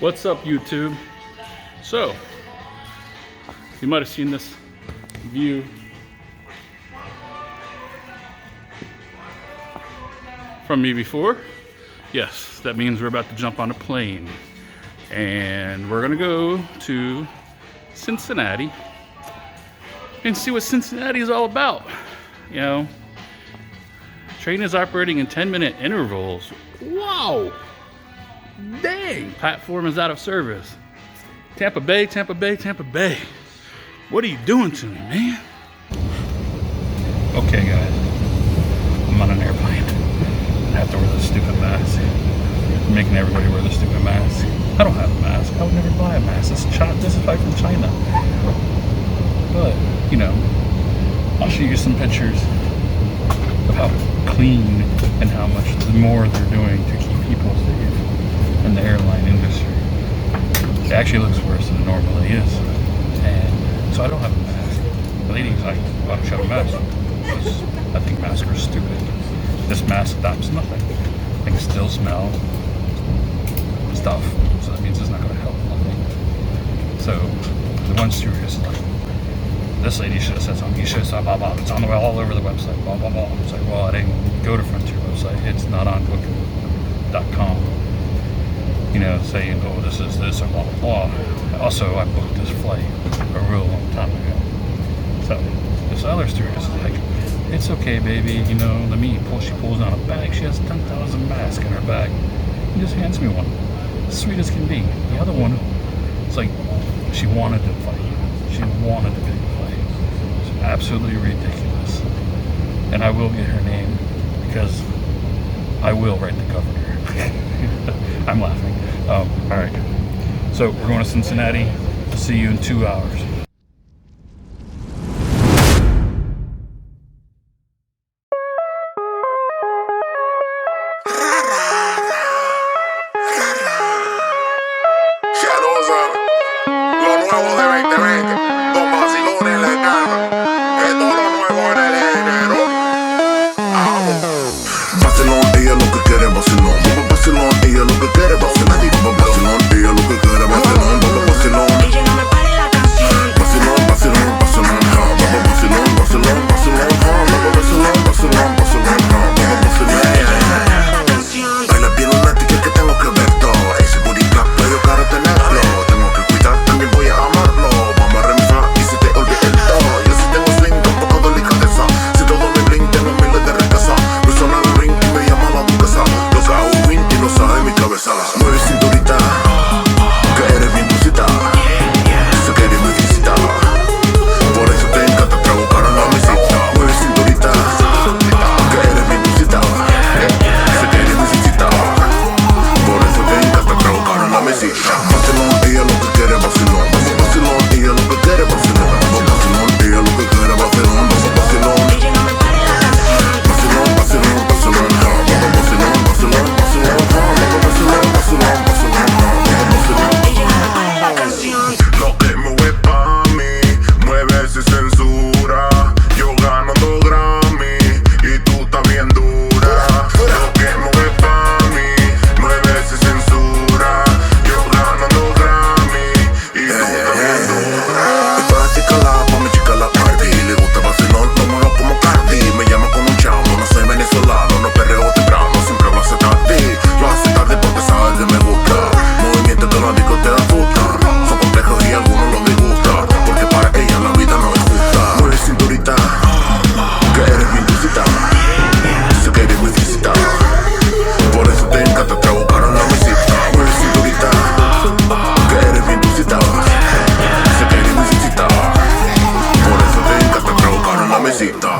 What's up, YouTube? So, you might have seen this view from me before. Yes, that means we're about to jump on a plane and we're gonna go to Cincinnati and see what Cincinnati is all about. You know, train is operating in 10-minute intervals. Wow! Dang! Platform is out of service. Tampa Bay, Tampa Bay, Tampa Bay. What are you doing to me, man? Okay, guys. I'm on an airplane. I have to wear this stupid mask. I'm making everybody wear this stupid mask. I don't have a mask. I would never buy a mask. This is like from China. But, you know, I'll show you some pictures of how clean and how much more they're doing to keep people safe in the airline industry. It actually looks worse than it normally is. And so I don't have a mask. The lady's like, why don't you have a mask? Because I think masks are stupid. This mask stops nothing. Things still smell stuff. So that means it's not going to help nothing. So the one stewardess is like, this lady should have said something. You should have said blah blah. It's on the all over the website. Blah blah blah. It's like, well, I didn't go to Frontier website. It's not on booking.com. You know, saying, oh, this is this or blah blah blah. Also, I booked this flight a real long time ago. So this other stewardess is like, it's okay, baby. You know, let me pull. She pulls down a bag. She has 10,000 masks in her bag. She just hands me one. Sweet as can be. The other one, it's like she wanted to fight. She wanted to pick a fight. It's absolutely ridiculous. And I will get her name because I will write the governor. I'm laughing. All right. So we're going to Cincinnati. See you in 2 hours. Cita.